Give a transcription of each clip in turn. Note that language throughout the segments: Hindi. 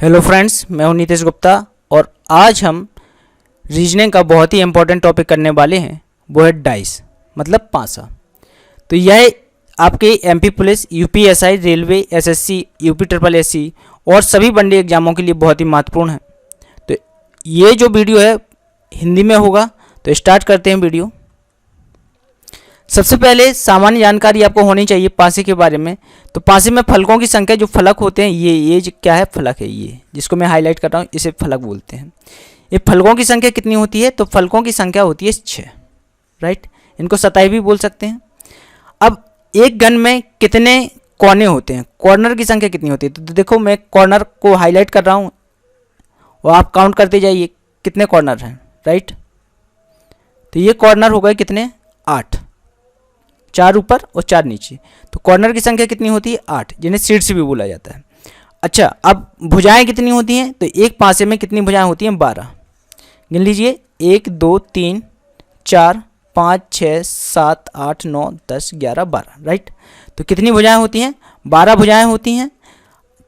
हेलो फ्रेंड्स, मैं हूं नीतीश गुप्ता और आज हम रीजनिंग का बहुत ही इंपॉर्टेंट टॉपिक करने वाले हैं। वो है डाइस, मतलब पासा। तो यह आपके MP police, UPSI, railway, SSC, UP triple SC और सभी वनडे एग्जामों के लिए बहुत ही महत्वपूर्ण है। तो ये जो वीडियो है हिंदी में होगा। तो स्टार्ट करते हैं वीडियो। सबसे पहले सामान्य जानकारी आपको होनी चाहिए पासे के बारे में। तो पासे में फलकों की संख्या, जो फलक होते हैं, ये क्या है, फलक है। ये जिसको मैं हाईलाइट कर रहा हूँ इसे फलक बोलते हैं। ये फलकों की संख्या कितनी होती है? तो फलकों की संख्या होती है 6, राइट। इनको सताई भी बोल सकते हैं। अब एक घन में कितने कोने होते हैं, कॉर्नर की संख्या कितनी होती है? तो देखो, मैं कॉर्नर को हाईलाइट कर रहा हूँ और आप काउंट करते जाइए कितने कॉर्नर हैं, राइट। तो ये कॉर्नर हो गए कितने? 8, 4 ऊपर और 4 नीचे। तो कॉर्नर की संख्या कितनी होती है? 8, जिन्हें शीर्ष भी बोला जाता है। अच्छा, अब भुजाएं कितनी होती हैं? तो एक पासे में कितनी भुजाएं होती हैं? 12। गिन लीजिए, 1 2 3 4 5 6 7 8 9 10 11 12, राइट। तो कितनी भुजाएं होती हैं? 12 भुजाएं होती हैं,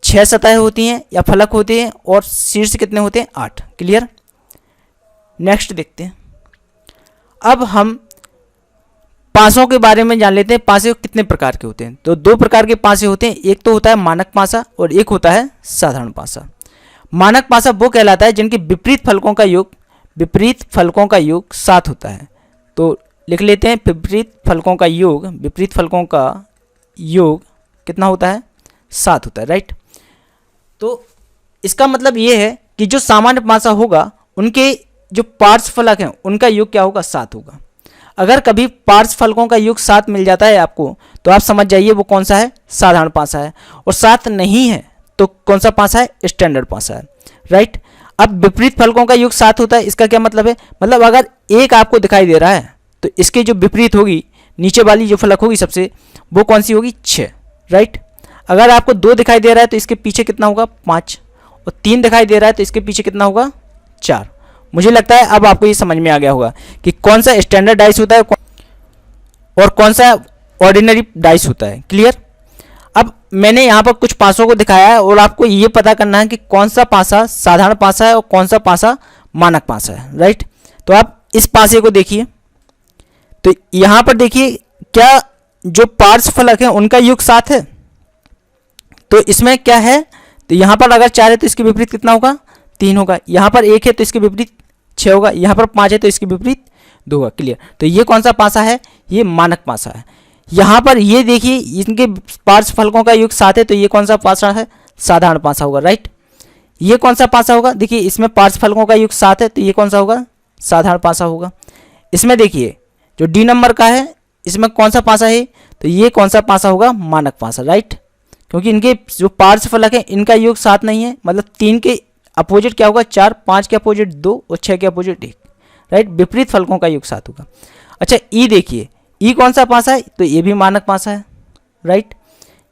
6 सतहें होती हैं या फलक होते हैं, और शीर्ष कितने होते हैं? 8। क्लियर। नेक्स्ट देखते हैं। अब हम पासों के बारे में जान लेते हैं। पासे कितने प्रकार के होते हैं? तो 2 प्रकार के पासे होते हैं। एक तो होता है मानक पासा और एक होता है साधारण पासा। मानक पासा वो कहलाता है जिनके विपरीत फलकों का योग 7 होता है। तो लिख लेते हैं, विपरीत फलकों का योग कितना होता है? 7 होता है, राइट। तो इसका मतलब ये है कि जो सामान्य पासा होगा उनके जो पार्श्व फलक हैं उनका योग क्या होगा? 7 होगा। अगर कभी पार्श्व फलकों का योग 7 मिल जाता है आपको, तो आप समझ जाइए वो कौन सा है? साधारण पासा है। और 7 नहीं है तो कौन सा पासा है? स्टैंडर्ड पासा है, राइट। अब विपरीत फलकों का योग 7 होता है। इसका क्या मतलब है? मतलब अगर एक आपको दिखाई दे रहा है तो इसके जो विपरीत होगी, नीचे वाली जो फलक होगी सबसे, वो कौन सी होगी? 6, राइट। अगर आपको 2 दिखाई दे रहा है तो इसके पीछे कितना होगा? 5। और 3 दिखाई दे रहा है तो इसके पीछे कितना होगा? 4। मुझे लगता है अब आपको ये समझ में आ गया होगा कि कौन सा स्टैंडर्ड डाइस होता है और कौन सा ऑर्डिनरी डाइस होता है। क्लियर। अब मैंने यहाँ पर कुछ पासों को दिखाया है और आपको ये पता करना है कि कौन सा पासा साधारण पासा है और कौन सा पासा मानक पासा है, राइट। तो आप इस पासे को देखिए। तो यहाँ पर देखिए, क्या जो पार्श्व फलक है उनका योग 7 है? तो इसमें क्या है? तो यहाँ पर अगर 4 है तो इसके विपरीत कितना होगा? 3 होगा। यहाँ पर 1 है तो इसके विपरीत 6 होगा। यहाँ पर 5 है तो इसके विपरीत 2 होगा। क्लियर। तो ये कौन सा पासा है? ये मानक पासा है। यहाँ पर ये देखिए, इनके पार्श्व फलकों का योग 7 है, तो ये कौन सा पासा है? साधारण पासा होगा, राइट। ये कौन सा पासा होगा? देखिए, इसमें पार्श्व फलकों का योग 7 है, तो ये कौन सा होगा? साधारण पासा होगा। इसमें देखिए, जो डी नंबर का है, इसमें कौन सा पासा है? तो ये कौन सा पासा होगा? मानक पासा, राइट। क्योंकि इनके जो पार्श्व फलक है इनका योग 7 नहीं है। मतलब 3 के अपोजिट क्या होगा? 4, 5 के अपोजिट 2 और 6 के अपोजिट 1, राइट। विपरीत फलकों का योग 7 होगा। अच्छा, ई देखिए, ई कौन सा पासा है? तो ये भी मानक पासा है, राइट।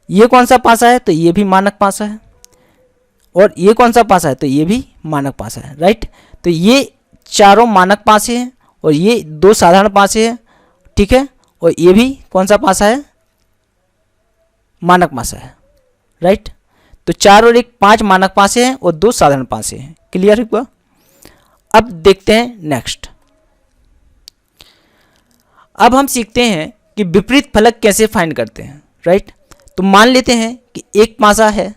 ये कौन सा पासा है? तो ये भी मानक पासा है। और ये कौन सा पासा है? तो ये भी मानक पासा है, राइट। तो ये चारों मानक पासे हैं और ये 2 साधारण पासे हैं, ठीक है। और ये भी कौन सा पासा है? मानक पासा है, राइट। तो 4 और 1 5 मानक पासे हैं और 2 साधारण पासे हैं। क्लियर हुआ। अब देखते हैं नेक्स्ट। अब हम सीखते हैं कि विपरीत फलक कैसे फाइंड करते हैं, राइट। तो मान लेते हैं कि एक पासा है,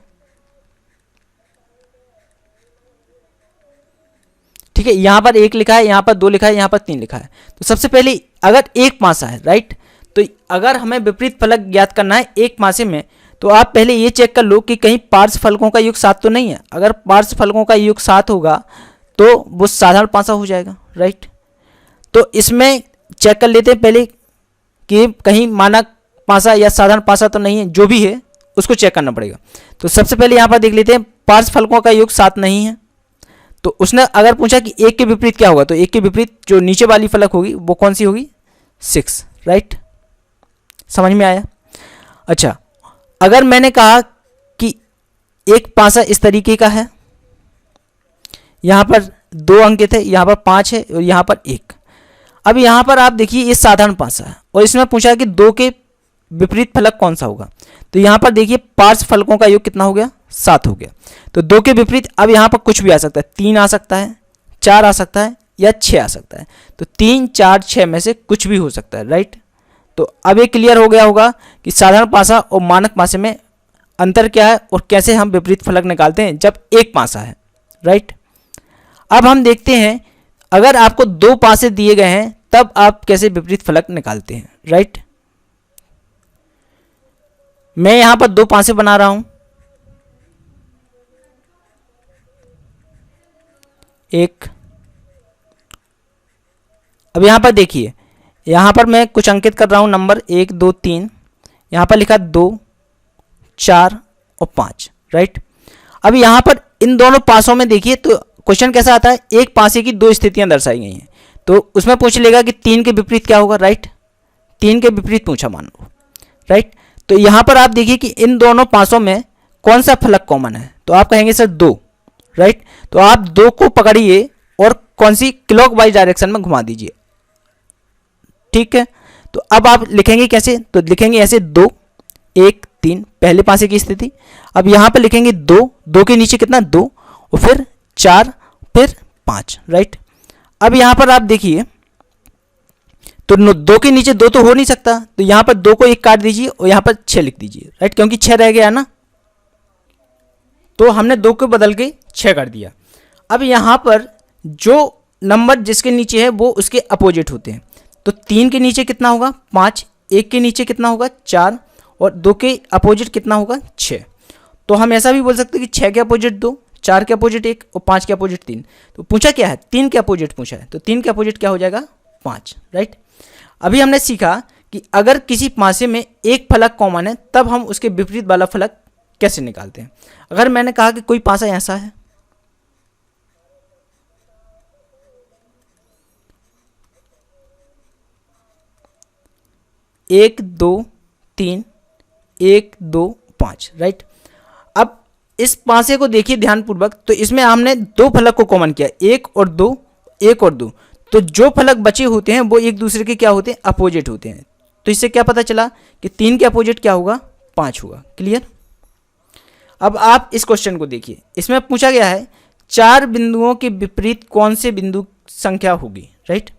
ठीक है। यहां पर 1 लिखा है, यहां पर 2 लिखा है, यहां पर 3 लिखा है। तो सबसे पहले अगर एक पासा है, राइट, तो अगर हमें विपरीत फलक ज्ञात करना है एक पासे में, तो आप पहले ये चेक कर लो कि कहीं पार्श्व फलकों का योग 7 तो नहीं है। अगर पार्श्व फलकों का योग 7 होगा तो वो साधारण पासा हो जाएगा, राइट। तो इसमें चेक कर लेते हैं पहले कि कहीं मानक पासा या साधारण पासा तो नहीं है। जो भी है उसको चेक करना पड़ेगा। तो सबसे पहले यहाँ पर देख लेते हैं, पार्श्व फलकों का योग 7 नहीं है। तो उसने अगर पूछा कि 1 के विपरीत क्या होगा, तो 1 के विपरीत जो नीचे वाली फलक होगी वो कौन सी होगी? 6, राइट। समझ में आया? अच्छा, अगर मैंने कहा कि एक पासा इस तरीके का है, यहाँ पर 2 अंकित है, यहाँ पर 5 है और यहाँ पर 1। अब यहाँ पर आप देखिए, ये साधारण पासा है और इसमें पूछा कि 2 के विपरीत फलक कौन सा होगा। तो यहाँ पर देखिए पार्श्व फलकों का योग कितना हो गया, 7 हो गया। तो 2 के विपरीत अब यहाँ पर कुछ भी आ सकता है, 3 आ सकता है, 4 आ सकता है या 6 आ सकता है। तो 3, 4, 6 में से कुछ भी हो सकता है, राइट। तो अब ये क्लियर हो गया होगा कि साधारण पासा और मानक पासे में अंतर क्या है और कैसे हम विपरीत फलक निकालते हैं जब एक पासा है, राइट। अब हम देखते हैं अगर आपको 2 पासे दिए गए हैं तब आप कैसे विपरीत फलक निकालते हैं, राइट। मैं यहां पर 2 पासे बना रहा हूं, एक। अब यहां पर देखिए, यहां पर मैं कुछ अंकित कर रहा हूं नंबर 1, 2, 3, यहां पर लिखा 2, 4 और 5, राइट। अब यहां पर इन दोनों पासों में देखिए तो क्वेश्चन कैसा आता है, एक पासे की 2 स्थितियां दर्शाई गई हैं, तो उसमें पूछ लेगा कि 3 के विपरीत क्या होगा, राइट। 3 के विपरीत पूछा मान लो, राइट। तो यहां पर आप देखिए कि इन दोनों पासों में कौन सा फलक कॉमन है, तो आप कहेंगे सर 2, राइट। तो आप 2 को पकड़िए और कौन सी क्लॉकवाइज डायरेक्शन में घुमा दीजिए, ठीक है। तो अब आप लिखेंगे कैसे, तो लिखेंगे ऐसे 2, 1, 3 पहले पासे की स्थिति। अब यहां पर लिखेंगे 2, 2 के नीचे कितना 2 और फिर 4 फिर 5, राइट। अब यहां पर आप देखिए तो 2 के नीचे 2 तो हो नहीं सकता, तो यहां पर 2 को 1 काट दीजिए और यहां पर 6 लिख दीजिए, राइट, क्योंकि 6 रह गया ना, तो हमने 2 को बदल के 6 कर दिया। अब यहां पर जो नंबर जिसके नीचे है वो उसके अपोजिट होते हैं, तो 3 के नीचे कितना होगा 5, 1 के नीचे कितना होगा 4 और 2 के अपोजिट कितना होगा 6। तो हम ऐसा भी बोल सकते हैं कि 6 के अपोजिट 2, 4 के अपोजिट 1 और 5 के अपोजिट 3। तो पूछा क्या है, 3 के अपोजिट पूछा है, तो 3 के अपोजिट क्या हो जाएगा 5, राइट। अभी हमने सीखा कि अगर किसी पासे में एक फलक कॉमन है तब हम उसके विपरीत वाला फलक कैसे निकालते हैं। अगर मैंने कहा कि कोई पासा ऐसा है, एक 2 3 1 2 5, राइट। अब इस पासे को देखिए ध्यानपूर्वक, तो इसमें हमने 2 फलक को कॉमन किया, 1 और 2, 1 और 2। तो जो फलक बचे होते हैं वो एक दूसरे के क्या होते हैं, अपोजिट होते हैं। तो इससे क्या पता चला कि 3 के अपोजिट क्या होगा 5 होगा, क्लियर। अब आप इस क्वेश्चन को देखिए, इसमें पूछा गया है 4 बिंदुओं के विपरीत कौन से बिंदु संख्या होगी, राइट।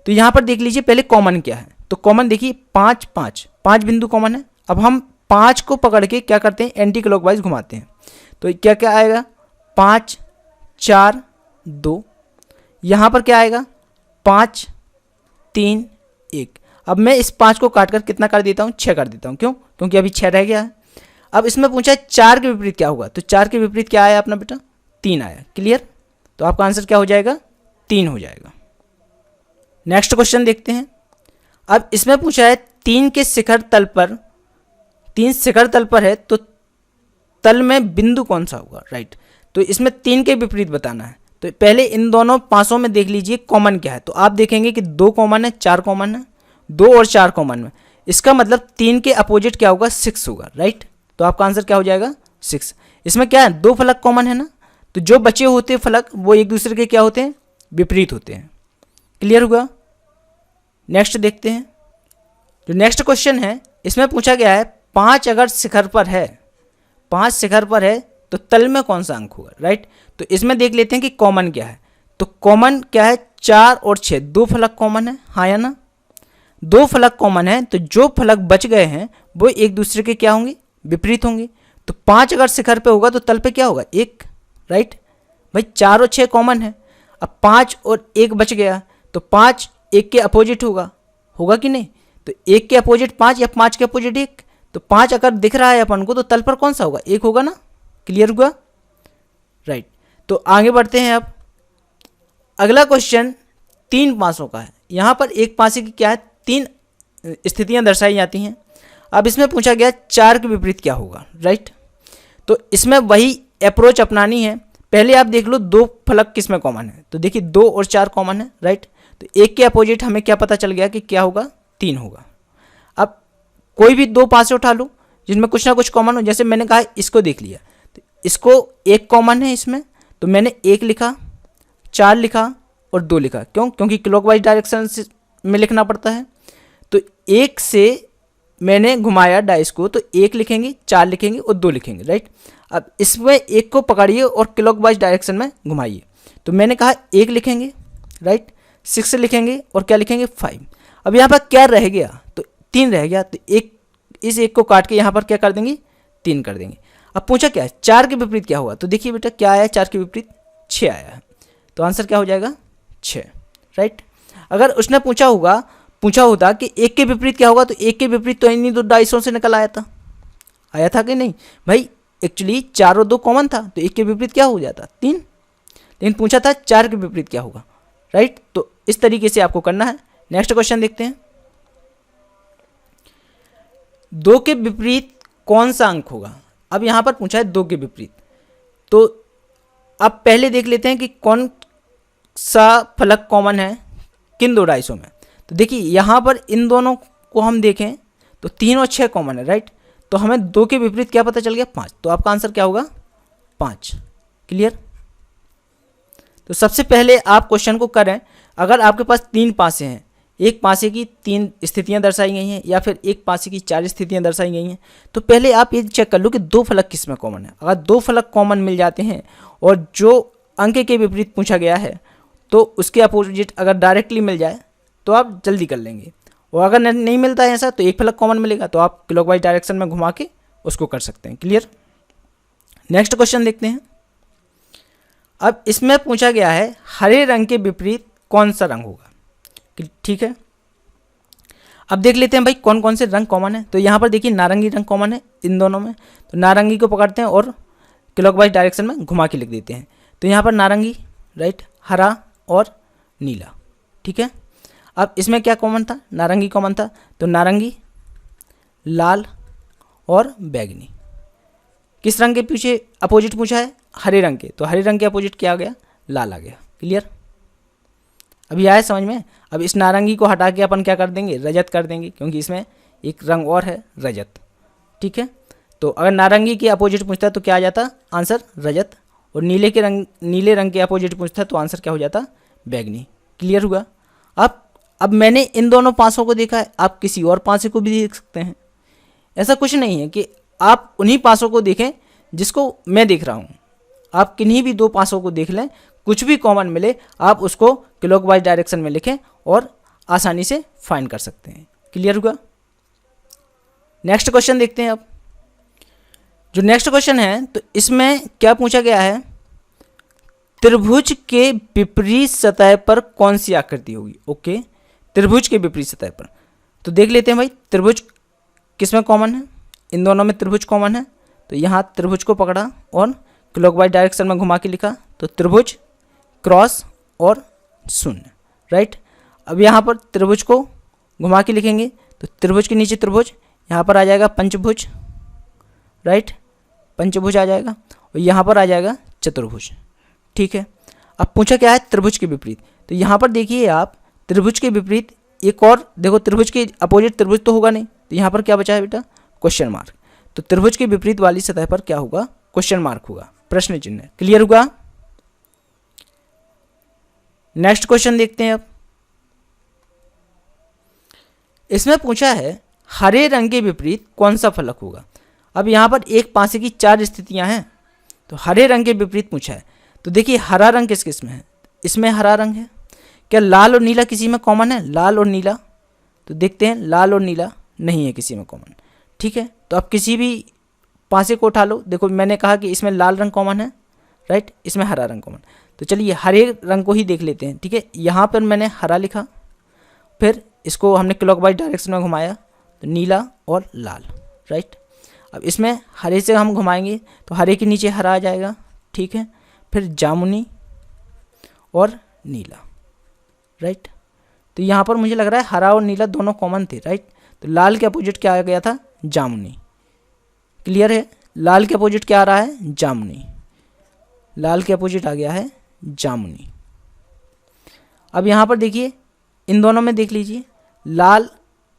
तो यहां पर देख लीजिए पहले कॉमन क्या है, तो कॉमन देखिए 5 5 5 बिंदु कॉमन है। अब हम 5 को पकड़ के क्या करते हैं, एंटी क्लॉकवाइज घुमाते हैं, तो क्या क्या आएगा 5 4 2, यहां पर क्या आएगा 5 3 1। अब मैं इस 5 को काटकर कितना कर देता हूँ 6 कर देता हूँ, क्यों, क्योंकि अभी 6 रह गया है। अब इसमें पूछा है 4 के विपरीत क्या होगा, तो 4 के विपरीत क्या आया अपना बेटा 3 आया, क्लियर। तो आपका आंसर क्या हो जाएगा 3 हो जाएगा। नेक्स्ट क्वेश्चन देखते हैं। अब इसमें पूछा है 3 के शिखर तल पर, 3 शिखर तल पर है तो तल में बिंदु कौन सा होगा, राइट। तो इसमें 3 के विपरीत बताना है, तो पहले इन दोनों पासों में देख लीजिए कॉमन क्या है, तो आप देखेंगे कि 2 कॉमन है 4 कॉमन है, 2 और 4 कॉमन में, इसका मतलब 3 के अपोजिट क्या होगा 6 होगा, राइट। तो आपका आंसर क्या हो जाएगा 6। इसमें क्या है 2 फलक कॉमन है ना, तो जो बचे होते हैं फलक वो एक दूसरे के क्या होते हैं विपरीत होते हैं, क्लियर हुआ। नेक्स्ट देखते हैं, जो नेक्स्ट क्वेश्चन है इसमें पूछा गया है 5 अगर शिखर पर है, 5 शिखर पर है तो तल में कौन सा अंक होगा, राइट। तो इसमें देख लेते हैं कि कॉमन क्या है, तो कॉमन क्या है 4 और 6, 2 फलक कॉमन है, हाँ या ना, 2 फलक कॉमन है, तो जो फलक बच गए हैं वो एक दूसरे के क्या होंगे विपरीत होंगे। तो 5 अगर शिखर पे होगा तो तल पे क्या होगा 1, राइट। भाई 4 और 6 कॉमन है, अब 5 और 1 बच गया, तो 5 1 के अपोजिट होगा, होगा कि नहीं। तो 1 के अपोजिट 5 या 5 के अपोजिट 1, तो 5 अगर दिख रहा है अपन को तो तल पर कौन सा होगा 1 होगा ना, क्लियर हुआ, राइट। तो आगे बढ़ते हैं। अब अगला क्वेश्चन 3 पासों का है, यहाँ पर एक पासे की क्या है 3 स्थितियाँ दर्शाई जाती हैं। अब इसमें पूछा गया 4 के विपरीत क्या होगा, राइट। तो इसमें वही अप्रोच अपनानी है, पहले आप देख लो 2 फलक किस में कॉमन है, तो देखिए 2 और 4 कॉमन है, राइट। तो 1 के अपोजिट हमें क्या पता चल गया कि क्या होगा 3 होगा। अब कोई भी 2 पासे उठा लो जिनमें कुछ ना कुछ कॉमन हो, जैसे मैंने कहा इसको देख लिया, तो इसको 1 कॉमन है इसमें, तो मैंने 1 लिखा, 4 लिखा और 2 लिखा, क्यों, क्योंकि क्लॉकवाइज डायरेक्शन में लिखना पड़ता है। तो 1 से मैंने घुमाया डाइस को, तो 1 लिखेंगे, 4 लिखेंगे और 2 लिखेंगे, राइट। अब इसमें 1 को पकड़िए और क्लॉकवाइज डायरेक्शन में घुमाइए। तो मैंने कहा 1 लिखेंगे, राइट, 6 लिखेंगे और क्या लिखेंगे 5। अब यहाँ पर क्या रह गया, तो 3 रह गया, तो इस 1 को काट के यहाँ पर क्या कर देंगे 3 कर देंगे। अब पूछा क्या है 4 के विपरीत क्या हुआ, तो देखिए बेटा क्या आया 4 के विपरीत 6 आया है, तो आंसर क्या हो जाएगा 6, राइट। अगर उसने पूछा होता कि 1 के विपरीत क्या होगा, तो 1 के विपरीत तो इन्हीं 2 डाइसों से निकल आया था कि नहीं भाई। एक्चुअली 4 और 2 कॉमन था, तो 1 के विपरीत क्या हो जाता 3, लेकिन पूछा था 4 के विपरीत क्या होगा, राइट। तो इस तरीके से आपको करना है। नेक्स्ट क्वेश्चन देखते हैं, 2 के विपरीत कौन सा अंक होगा। अब यहाँ पर पूछा है 2 के विपरीत, तो अब पहले देख लेते हैं कि कौन सा फलक कॉमन है किन 2 डाइसों में। तो देखिए यहाँ पर इन दोनों को हम देखें तो 3 और 6 कॉमन है, राइट। तो हमें 2 के विपरीत क्या पता चल गया 5, तो आपका आंसर क्या होगा 5। क्लियर। तो सबसे पहले आप क्वेश्चन को करें, अगर आपके पास 3 पासे हैं, एक पासे की 3 स्थितियां दर्शाई गई हैं या फिर एक पासे की 4 स्थितियां दर्शाई गई हैं, तो पहले आप ये चेक कर लो कि 2 फलक किस में कॉमन है। अगर 2 फलक कॉमन मिल जाते हैं और जो अंक के विपरीत पूछा गया है तो उसके अपोजिट अगर डायरेक्टली मिल जाए तो आप जल्दी कर लेंगे, और अगर नहीं मिलता है ऐसा तो एक फलक कॉमन मिलेगा, तो आप क्लॉकवाइज डायरेक्शन में घुमा के उसको कर सकते हैं। क्लियर। नेक्स्ट क्वेश्चन देखते हैं। अब इसमें पूछा गया है हरे रंग के विपरीत कौन सा रंग होगा। ठीक है, अब देख लेते हैं भाई कौन कौन से रंग कॉमन है। तो यहाँ पर देखिए नारंगी रंग कॉमन है इन दोनों में, तो नारंगी को पकड़ते हैं और क्लॉकवाइज डायरेक्शन में घुमा के लिख देते हैं। तो यहाँ पर नारंगी, राइट, हरा और नीला, ठीक है। अब इसमें क्या कॉमन था, नारंगी कॉमन था, तो नारंगी, लाल और बैगनी। किस रंग के पीछे अपोजिट पूछा है, हरे रंग के, तो हरे रंग के अपोजिट क्या आ गया, लाल आ गया। क्लियर। अभी आया समझ में। अब इस नारंगी को हटा के अपन क्या कर देंगे, रजत कर देंगे, क्योंकि इसमें एक रंग और है रजत, ठीक है। तो अगर नारंगी के अपोजिट पूछता है तो क्या आ जाता आंसर रजत, और नीले रंग के अपोजिट पूछता है तो आंसर क्या हो जाता बैगनी। क्लियर हुआ। अब मैंने इन दोनों पासों को देखा है, आप किसी और पासे को भी देख सकते हैं। ऐसा कुछ नहीं है कि आप उन्हीं पासों को देखें जिसको मैं देख रहा हूँ, आप किन्हीं भी 2 पासों को देख लें, कुछ भी कॉमन मिले आप उसको क्लॉकवाइज डायरेक्शन में लिखें और आसानी से फाइंड कर सकते हैं। क्लियर हुआ। नेक्स्ट क्वेश्चन देखते हैं। अब जो नेक्स्ट क्वेश्चन है तो इसमें क्या पूछा गया है, त्रिभुज के विपरीत सतह पर कौन सी आकृति होगी। ओके, त्रिभुज के विपरीत सतह पर, तो देख लेते हैं भाई त्रिभुज किसमें कॉमन है, इन दोनों में त्रिभुज कॉमन है। तो यहाँ त्रिभुज को पकड़ा और क्लॉकवाइज डायरेक्शन में घुमा के लिखा, तो त्रिभुज, क्रॉस और शून्य, राइट। अब यहाँ पर त्रिभुज को घुमा के लिखेंगे तो त्रिभुज के नीचे त्रिभुज, यहाँ पर आ जाएगा पंचभुज, राइट, पंचभुज आ जाएगा, और यहाँ पर आ जाएगा चतुर्भुज, ठीक है। अब पूछा क्या है त्रिभुज के विपरीत, तो यहाँ पर देखिए आप त्रिभुज के विपरीत एक और देखो, त्रिभुज के अपोजिट त्रिभुज तो होगा नहीं, तो यहाँ पर क्या बचा है बेटा क्वेश्चन मार्क। तो त्रिभुज के विपरीत वाली सतह पर क्या होगा, क्वेश्चन मार्क होगा, प्रश्न चिन्ह। क्लियर होगा। नेक्स्ट क्वेश्चन देखते हैं। अब इसमें पूछा है हरे रंग के विपरीत कौन सा फलक होगा। अब यहाँ पर एक पासे की 4 स्थितियां हैं, तो हरे रंग के विपरीत पूछा है। तो देखिए हरा रंग किस किस में है, इसमें हरा रंग है। क्या लाल और नीला किसी में कॉमन है, लाल और नीला, तो देखते हैं लाल और नीला नहीं है किसी में कॉमन, ठीक है। तो आप किसी भी पासे को उठा लो, देखो मैंने कहा कि इसमें लाल रंग कॉमन है, राइट, इसमें हरा रंग कॉमन, तो चलिए हरे रंग को ही देख लेते हैं, ठीक है। यहाँ पर मैंने हरा लिखा, फिर इसको हमने क्लॉकवाइज डायरेक्शन में घुमाया तो नीला और लाल, राइट। अब इसमें हरे से हम घुमाएंगे तो हरे के नीचे हरा आ जाएगा, ठीक है, फिर जामुनी और नीला, राइट। तो यहाँ पर मुझे लग रहा है हरा और नीला दोनों कॉमन थे, राइट। तो लाल के अपोजिट क्या आ गया था, जामुनी। क्लियर है, लाल के अपोजिट क्या आ रहा है, जामुनी, लाल के अपोजिट आ गया है जामुनी। अब यहाँ पर देखिए इन दोनों में देख लीजिए, लाल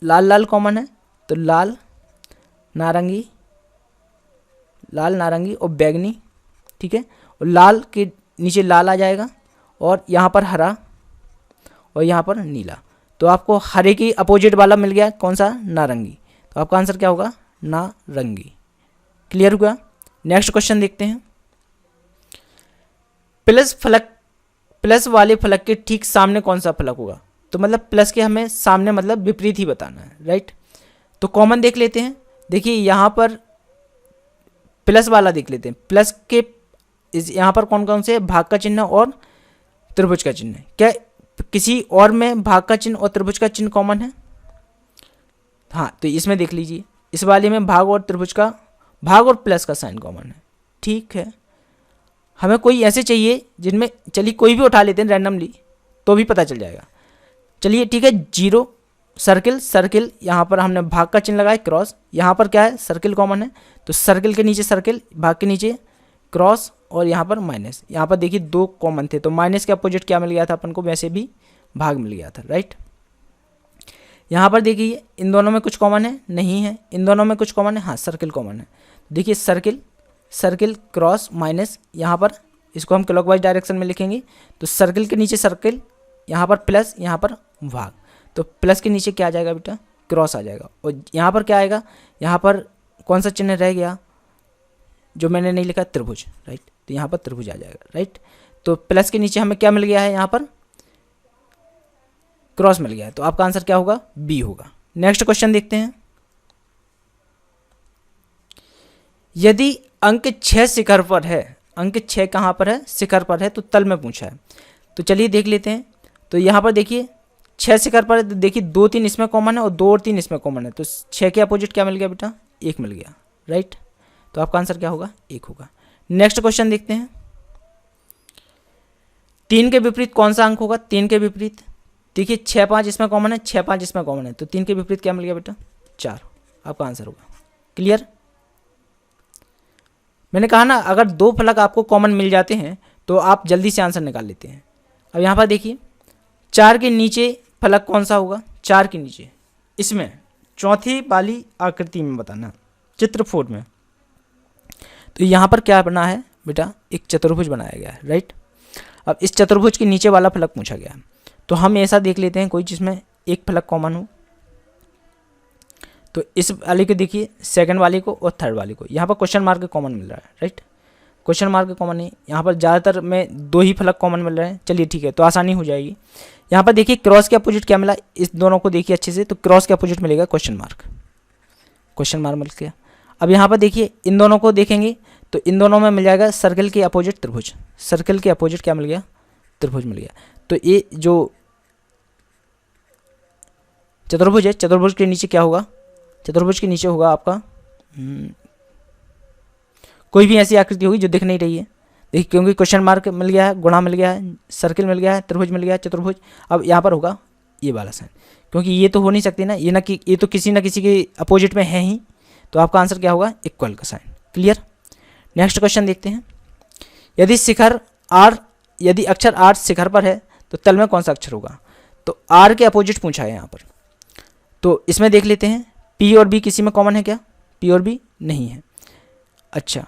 लाल लाल कॉमन है, तो लाल नारंगी, लाल नारंगी और बैगनी, ठीक है, और लाल के नीचे लाल आ जाएगा और यहाँ पर हरा और यहाँ पर नीला। तो आपको हरे की अपोजिट वाला मिल गया कौन सा, नारंगी। तो आपका आंसर क्या होगा, नारंगी। क्लियर हुआ। नेक्स्ट क्वेश्चन देखते हैं। प्लस वाले फलक के ठीक सामने कौन सा फलक होगा? तो मतलब प्लस के हमें सामने मतलब विपरीत ही बताना है, राइट। तो कॉमन देख लेते हैं। देखिए यहाँ पर प्लस वाला देख लेते हैं। प्लस के यहाँ पर कौन कौन से भाग का चिन्ह और त्रिभुज का चिन्ह है? क्या किसी और में भाग का चिन्ह और त्रिभुज का चिन्ह कॉमन है? हाँ, तो इसमें देख लीजिए, इस वाले में भाग और त्रिभुज का, भाग और प्लस का साइन कॉमन है। ठीक है, हमें कोई ऐसे चाहिए जिनमें, चलिए कोई भी उठा लेते हैं रैंडमली तो भी पता चल जाएगा। चलिए ठीक है, 0 सर्किल, यहाँ पर हमने भाग का चिन्ह लगाया, क्रॉस, यहाँ पर क्या है, सर्किल कॉमन है, तो सर्किल के नीचे सर्किल, भाग के नीचे क्रॉस, और यहाँ पर माइनस। यहाँ पर देखिए 2 कॉमन थे, तो माइनस के अपोजिट क्या मिल गया था अपन को, वैसे भी भाग मिल गया था, राइट। यहाँ पर देखिए इन दोनों में कुछ कॉमन है, नहीं है। इन दोनों में कुछ कॉमन है, हाँ सर्किल कॉमन है। देखिए सर्किल क्रॉस माइनस, यहाँ पर इसको हम क्लॉकवाइज डायरेक्शन में लिखेंगे, तो सर्किल के नीचे सर्किल, यहाँ पर प्लस, यहाँ पर भाग, तो प्लस के नीचे क्या आ जाएगा बेटा, क्रॉस आ जाएगा। और यहाँ पर क्या आएगा, यहाँ पर कौन सा चिन्ह रह गया जो मैंने नहीं लिखा, त्रिभुज, राइट। तो यहाँ पर त्रिभुज आ जाएगा, राइट। तो प्लस के नीचे हमें क्या मिल गया है, यहाँ पर क्रॉस मिल गया है, तो आपका आंसर क्या होगा, बी होगा। नेक्स्ट क्वेश्चन देखते हैं। यदि अंक 6 शिखर पर है, अंक 6 कहाँ पर है, शिखर पर है, तो तल में पूछा है। तो चलिए देख लेते हैं। तो यहाँ पर देखिए 6 शिखर पर है, तो देखिए 2 3 इसमें कॉमन है और 2 और 3 इसमें कॉमन है, तो 6 के अपोजिट क्या मिल गया बेटा, 1 मिल गया, राइट। तो आपका आंसर क्या होगा, 1 होगा। नेक्स्ट क्वेश्चन देखते हैं। 3 के विपरीत कौन सा अंक होगा? 3 के विपरीत देखिए 6 5 इसमें कॉमन है, 6 5 इसमें कॉमन है, तो 3 के विपरीत क्या मिल गया बेटा, 4। आपका आंसर होगा। क्लियर। मैंने कहा ना, अगर 2 फलक आपको कॉमन मिल जाते हैं तो आप जल्दी से आंसर निकाल लेते हैं। अब यहाँ पर देखिए 4 के नीचे फलक कौन सा होगा, 4 के नीचे, इसमें चौथी वाली आकृति में बताना, चित्र 4 में। तो यहाँ पर क्या बना है बेटा, एक चतुर्भुज बनाया गया है, राइट। अब इस चतुर्भुज के नीचे वाला फलक पूछा गया है, तो हम ऐसा देख लेते हैं कोई जिसमें एक फलक कॉमन हो। तो इस वाले को देखिए, सेकंड वाले को और थर्ड वाले को, यहाँ पर क्वेश्चन मार्क कॉमन मिल रहा है, राइट। क्वेश्चन मार्क कॉमन है, यहाँ पर ज़्यादातर में 2 ही फलक कॉमन मिल रहे हैं। चलिए ठीक है, तो आसानी हो जाएगी। यहाँ पर देखिए क्रॉस के अपोजिट क्या मिला, इस दोनों को देखिए अच्छे से, तो क्रॉस के अपोजिट मिलेगा क्वेश्चन मार्क मिल गया। अब यहाँ पर देखिए इन दोनों को देखेंगे तो इन दोनों में मिल जाएगा सर्किल के अपोजिट त्रिभुज, सर्किल के अपोजिट क्या मिल गया, त्रिभुज मिल गया। तो ये जो चतुर्भुज है, चतुर्भुज के नीचे क्या होगा, चतुर्भुज के नीचे होगा आपका कोई भी ऐसी आकृति होगी जो दिख नहीं रही है। देखिए क्योंकि क्वेश्चन मार्क मिल गया है, गुणा मिल गया है, सर्किल मिल गया है, त्रिभुज मिल गया है, चतुर्भुज। अब यहाँ पर होगा ये वाला साइन, क्योंकि ये तो हो नहीं सकती ना, ये ना कि ये तो किसी ना किसी के अपोजिट में है ही, तो आपका आंसर क्या होगा, इक्वल का साइन। क्लियर। नेक्स्ट क्वेश्चन देखते हैं। यदि अक्षर आर शिखर पर है तो तल में कौन सा अक्षर होगा? तो आर के अपोजिट पूछा है यहाँ पर, तो इसमें देख लेते हैं पी और बी किसी में कॉमन है क्या? पी और बी नहीं है। अच्छा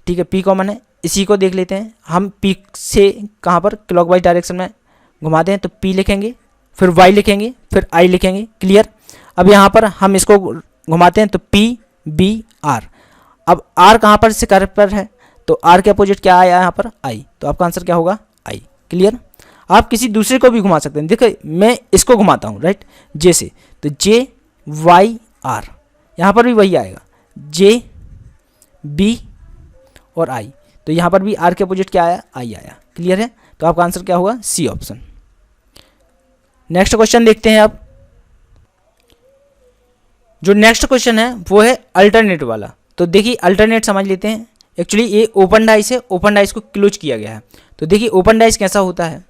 ठीक है, पी कॉमन है, इसी को देख लेते हैं हम। पी से कहाँ पर क्लॉकवाइज डायरेक्शन में घुमाते हैं, तो पी लिखेंगे, फिर वाई लिखेंगे, फिर आई लिखेंगे। क्लियर। अब यहाँ पर हम इसको घुमाते हैं तो पी बी आर। अब आर कहाँ पर शिखर पर है, तो आर के अपोजिट क्या आया यहाँ पर, आई, तो आपका आंसर क्या होगा, आई। क्लियर। आप किसी दूसरे को भी घुमा सकते हैं। देखिए मैं इसको घुमाता हूँ, राइट, जे से, तो जे वाई आर, यहाँ पर भी वही आएगा, जे बी और आई, तो यहाँ पर भी आर के अपोजिट क्या आया, आई आया। क्लियर है। तो आपका आंसर क्या होगा, सी ऑप्शन। नेक्स्ट क्वेश्चन देखते हैं। अब जो नेक्स्ट क्वेश्चन है वो है अल्टरनेट वाला। तो देखिए अल्टरनेट समझ लेते हैं। एक्चुअली ये ओपन डाइस है, ओपन डाइस को क्लोज किया गया है। तो देखिए ओपन डाइस कैसा होता है,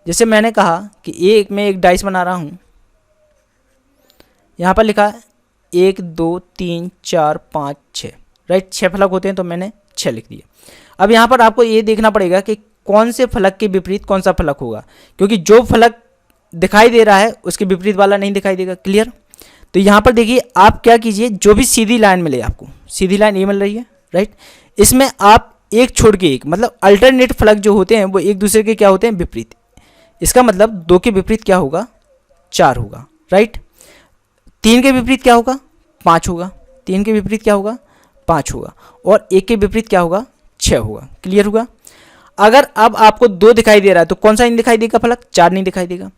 जैसे मैंने कहा कि मैं एक डाइस बना रहा हूँ, यहाँ पर लिखा है 1 2 3 4 5 6, राइट, 6 फलक होते हैं, तो मैंने 6 लिख दिया। अब यहाँ पर आपको ये देखना पड़ेगा कि कौन से फलक के विपरीत कौन सा फलक होगा, क्योंकि जो फलक दिखाई दे रहा है उसके विपरीत वाला नहीं दिखाई देगा। क्लियर। तो यहाँ पर देखिए आप क्या कीजिए, जो भी सीधी लाइन मिले आपको, सीधी लाइन ये मिल रही है, राइट, इसमें आप एक छोड़ के एक, मतलब अल्टरनेट फलक जो होते हैं वो एक दूसरे के क्या होते हैं, विपरीत। इसका मतलब 2 के विपरीत क्या होगा, 4 होगा, राइट। 3 के विपरीत क्या होगा, 5 होगा। 3 के विपरीत क्या होगा, 5 होगा। और 1 के विपरीत क्या होगा, 6 होगा। क्लियर होगा। अगर अब आपको 2 दिखाई दे रहा है तो कौन सा नहीं दिखाई देगा फलक, 4 नहीं दिखाई देगा।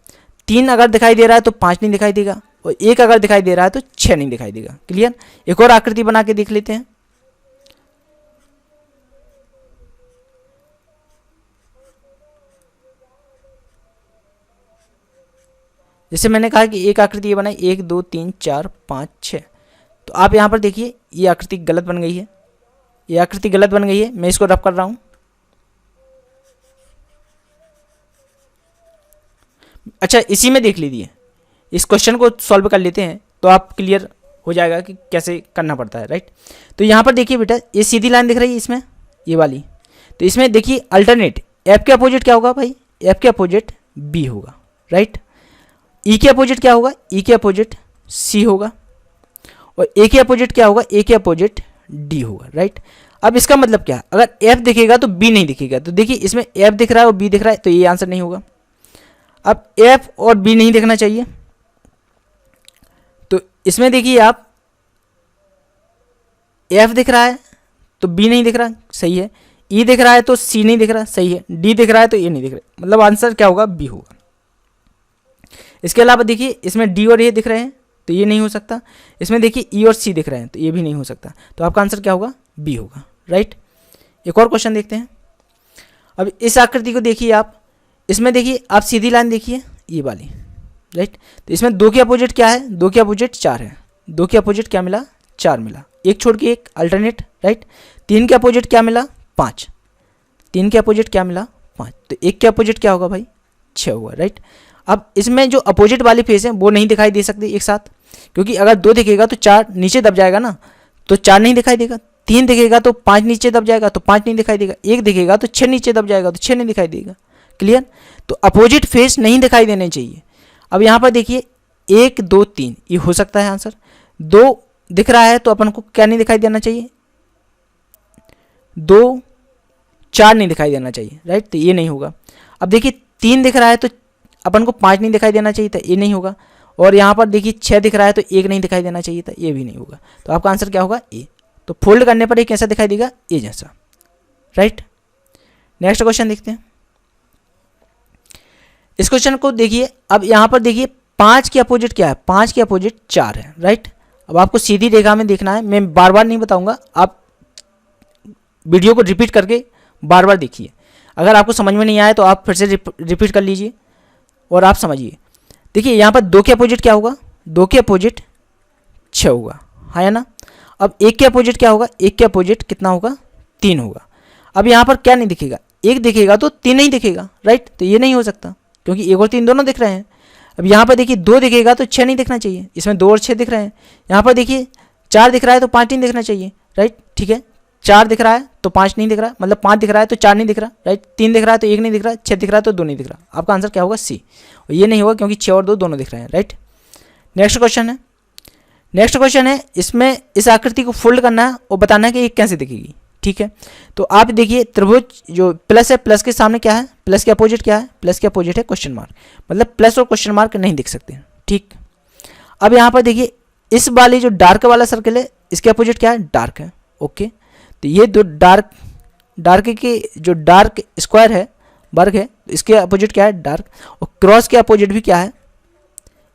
3 अगर दिखाई दे रहा है तो 5 नहीं दिखाई देगा। और 1 अगर दिखाई दे रहा है तो 6 नहीं दिखाई देगा। क्लियर। एक और आकृति बना के देख लेते हैं। जैसे मैंने कहा कि एक आकृति ये बनाई, 1 2 3 4 5 6। तो आप यहाँ पर देखिए ये आकृति गलत बन गई है, ये आकृति गलत बन गई है। मैं इसको रब कर रहा हूँ। अच्छा, इसी में देख लीजिए, इस क्वेश्चन को सॉल्व कर लेते हैं तो आप क्लियर हो जाएगा कि कैसे करना पड़ता है, राइट। तो यहाँ पर देखिए बेटा, ये सीधी लाइन दिख रही है इसमें, ये वाली। तो इसमें देखिए अल्टरनेट, एफ के अपोजिट क्या होगा भाई, एफ के अपोजिट बी होगा, राइट। ई के अपोजिट क्या होगा, ई के अपोजिट सी होगा। और ए के अपोजिट क्या होगा, ए के अपोजिट डी होगा, राइट। अब इसका मतलब क्या है, अगर एफ दिखेगा तो बी नहीं दिखेगा। तो देखिए इसमें एफ दिख रहा है और बी दिख रहा है, तो ये आंसर नहीं होगा। अब एफ और बी नहीं दिखना चाहिए, तो इसमें देखिए आप एफ दिख रहा है तो बी नहीं दिख रहा, सही है। ई दिख रहा है तो सी नहीं दिख रहा, सही है। डी दिख रहा है तो ए नहीं दिख रहा, मतलब आंसर क्या होगा, बी होगा। इसके अलावा देखिए इसमें डी और ए दिख रहे हैं तो ये नहीं हो सकता। इसमें देखिए ई और सी दिख रहे हैं तो ये भी नहीं हो सकता। तो आपका आंसर क्या होगा, बी होगा, राइट। एक और क्वेश्चन देखते हैं। अब इस आकृति को देखिए आप, इसमें देखिए आप सीधी लाइन देखिए ये वाली, राइट। तो इसमें 2 के अपोजिट क्या है, 2 के अपोजिट 4 है। 2 के अपोजिट क्या मिला, 4 मिला। एक छोड़ के एक अल्टरनेट, राइट। 3 के अपोजिट क्या मिला, 5। 3 के अपोजिट क्या मिला, 5। तो 1 के अपोजिट क्या होगा भाई, 6 होगा, राइट। अब इसमें जो अपोजिट वाली फेस है वो नहीं दिखाई दे सकती एक साथ, क्योंकि अगर 2 दिखेगा तो 4 नीचे दब जाएगा ना, तो 4 नहीं दिखाई देगा। 3 दिखेगा तो 5 नीचे दब जाएगा, तो 5 नहीं दिखाई देगा। 1 दिखेगा तो 6 नीचे दब जाएगा, तो 6 नहीं दिखाई देगा। क्लियर। तो अपोजिट फेस नहीं दिखाई देने चाहिए। अब यहाँ पर देखिए 1 2 3 ये हो सकता है आंसर। 2 दिख रहा है तो अपन को क्या नहीं दिखाई देना चाहिए, 2 4 नहीं दिखाई देना चाहिए, राइट। तो ये नहीं होगा। अब देखिए 3 दिख रहा है तो अपन को 5 नहीं दिखाई देना चाहिए था, ये नहीं होगा। और यहाँ पर देखिए 6 दिख रहा है तो 1 नहीं दिखाई देना चाहिए था, ये भी नहीं होगा। तो आपका आंसर क्या होगा, ए। तो फोल्ड करने पर ये कैसा दिखाई देगा, ए जैसा, राइट। नेक्स्ट क्वेश्चन देखते हैं। इस क्वेश्चन को देखिए, अब यहाँ पर देखिए 5 के अपोजिट क्या है, 5 के अपोजिट 4 है, राइट। अब आपको सीधी रेखा में देखना है, मैं बार बार नहीं बताऊंगा, आप वीडियो को रिपीट करके बार बार देखिए। अगर आपको समझ में नहीं आए तो आप फिर से रिपीट कर लीजिए और आप समझिए। देखिए यहाँ पर 2 के अपोजिट क्या होगा, 2 के अपोजिट 6 होगा, हाँ या ना। अब 1 के अपोजिट क्या होगा, 1 के अपोजिट कितना होगा, 3 होगा। अब यहाँ पर क्या नहीं दिखेगा, 1 दिखेगा तो 3 नहीं दिखेगा, राइट। तो ये नहीं हो सकता क्योंकि 1 और 3 दोनों दिख रहे हैं। अब यहाँ पर देखिए 2 दिखेगा तो 6 नहीं दिखना चाहिए, इसमें 2 और 6 दिख रहे हैं। यहाँ पर देखिए 4 दिख रहा है तो 5 नहीं दिखना चाहिए, राइट। ठीक है, 4 दिख रहा है तो 5 नहीं दिख रहा, मतलब 5 दिख रहा है तो 4 नहीं दिख रहा, राइट। 3 दिख रहा है तो 1 नहीं दिख रहा, 6 दिख रहा है तो 2 नहीं दिख रहा। आपका आंसर क्या होगा, सी। और ये नहीं होगा क्योंकि 6 और 2 दोनों दिख रहे हैं, राइट। नेक्स्ट क्वेश्चन है, नेक्स्ट क्वेश्चन है, इसमें इस आकृति को फोल्ड करना है और बताना है कि ये कैसे दिखेगी, ठीक है। तो आप देखिए त्रिभुज जो प्लस है, प्लस के सामने क्या है, प्लस के अपोजिट क्या है, प्लस के अपोजिट है क्वेश्चन मार्क, मतलब प्लस और क्वेश्चन मार्क नहीं दिख सकते, ठीक। अब यहाँ पर देखिए इस वाली जो डार्क वाला सर्कल है इसके अपोजिट क्या है, डार्क है, ओके। तो ये दो डार्क के जो डार्क स्क्वायर है, वर्ग है, इसके अपोजिट क्या है, डार्क। और क्रॉस के अपोजिट भी क्या है,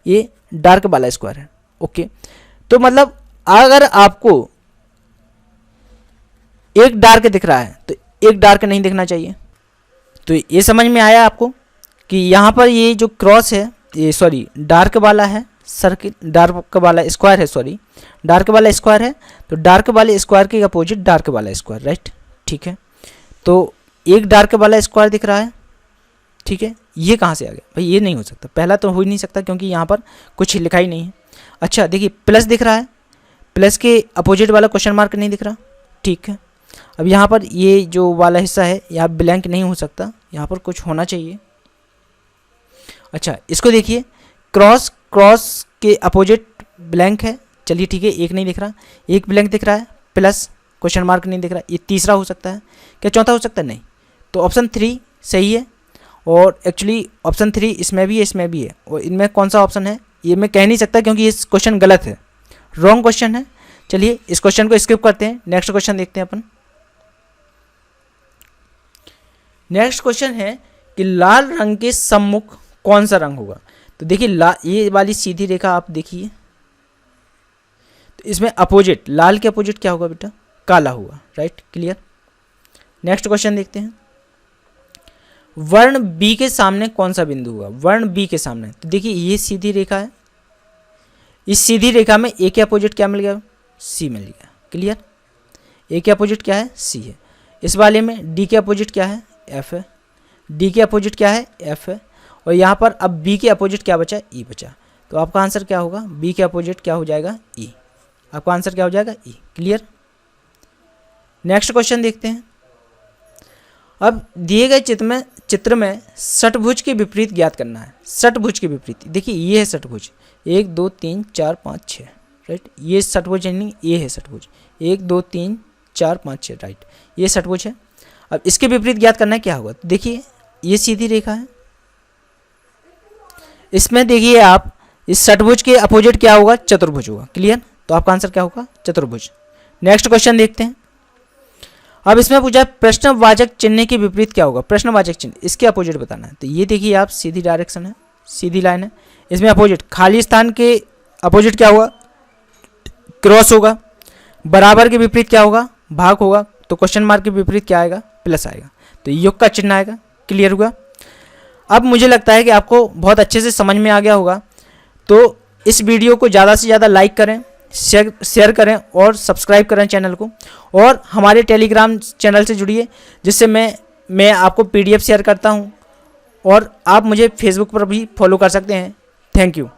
ये डार्क वाला स्क्वायर है, ओके। तो मतलब अगर आपको एक डार्क दिख रहा है तो एक डार्क नहीं दिखना चाहिए। तो ये समझ में आया आपको कि यहाँ पर ये जो क्रॉस है, ये सॉरी डार्क वाला है सर्किल, डार्क वाला स्क्वायर है, सॉरी डार्क वाला स्क्वायर है। तो डार्क वाले स्क्वायर के अपोजिट डार्क वाला स्क्वायर, राइट, ठीक है। तो एक डार्क वाला स्क्वायर दिख रहा है, ठीक है। ये कहाँ से आ गया भाई, ये नहीं हो सकता, पहला तो हो ही नहीं सकता क्योंकि यहाँ पर कुछ लिखा ही नहीं है। अच्छा देखिए प्लस दिख रहा है, प्लस के अपोजिट वाला क्वेश्चन मार्क नहीं दिख रहा, ठीक है। अब यहाँ पर ये जो वाला हिस्सा है यहाँ ब्लैंक नहीं हो सकता, यहाँ पर कुछ होना चाहिए। अच्छा इसको देखिए, क्रॉस के अपोजिट ब्लैंक है, चलिए ठीक है, एक नहीं दिख रहा, एक ब्लैंक दिख रहा है, प्लस क्वेश्चन मार्क नहीं दिख रहा, ये तीसरा हो सकता है क्या, चौथा हो सकता है, नहीं। तो ऑप्शन 3 सही है। और एक्चुअली ऑप्शन 3 इसमें भी है, इसमें भी है, और इनमें कौन सा ऑप्शन है, ये मैं कह नहीं सकता क्योंकि ये क्वेश्चन गलत है, रॉन्ग क्वेश्चन है। चलिए इस क्वेश्चन को स्किप करते हैं, नेक्स्ट क्वेश्चन देखते हैं अपन। नेक्स्ट क्वेश्चन है कि लाल रंग के सम्मुख कौन सा रंग होगा। तो देखिए ये वाली सीधी रेखा आप देखिए, तो इसमें अपोजिट, लाल के अपोजिट क्या होगा बेटा, काला होगा, राइट, क्लियर। नेक्स्ट क्वेश्चन देखते हैं, वर्ण बी के सामने कौन सा बिंदु होगा। वर्ण बी के सामने, तो देखिए ये सीधी रेखा है, इस सीधी रेखा में ए के अपोजिट क्या मिल गया, सी मिल गया, क्लियर। ए के अपोजिट क्या है, सी है। इस वाले में डी के अपोजिट क्या है, एफ है। डी के अपोजिट क्या है, एफ है। और यहाँ पर अब बी के अपोजिट क्या बचा, ई बचा। तो आपका आंसर क्या होगा, बी के अपोजिट क्या हो जाएगा, ई। आपका आंसर क्या हो जाएगा, ई, क्लियर। नेक्स्ट क्वेश्चन देखते हैं। अब दिए गए चित्र में षटभुज के विपरीत ज्ञात करना है। षटभुज के विपरीत, देखिए ये है षटभुज, 1 2 3 4 5 6, राइट। ये षटभुज यानी ये है षटभुज, 1 2 3 4 5 6, राइट, ये षटभुज है। अब इसके विपरीत ज्ञात करना है, क्या होगा, तो देखिए ये सीधी रेखा है, इसमें देखिए आप इस षटभुज के अपोजिट क्या होगा, चतुर्भुज होगा, क्लियर। तो आपका आंसर क्या होगा, चतुर्भुज। नेक्स्ट क्वेश्चन देखते हैं। अब इसमें पूछा है प्रश्नवाचक चिन्ह के विपरीत क्या होगा। प्रश्नवाचक चिन्ह, इसके अपोजिट बताना है। तो ये देखिए आप सीधी डायरेक्शन है, सीधी लाइन है, इसमें अपोजिट, खाली स्थान के अपोजिट क्या होगा, क्रॉस होगा। बराबर के विपरीत क्या होगा, भाग होगा। तो क्वेश्चन मार्क के विपरीत क्या आएगा, प्लस आएगा। तो योग का चिन्ह आएगा, क्लियर हुआ। अब मुझे लगता है कि आपको बहुत अच्छे से समझ में आ गया होगा। तो इस वीडियो को ज़्यादा से ज़्यादा लाइक करें, शेयर करें और सब्सक्राइब करें चैनल को, और हमारे टेलीग्राम चैनल से जुड़िए, जिससे मैं आपको PDF शेयर करता हूं, और आप मुझे फेसबुक पर भी फॉलो कर सकते हैं। Thank you.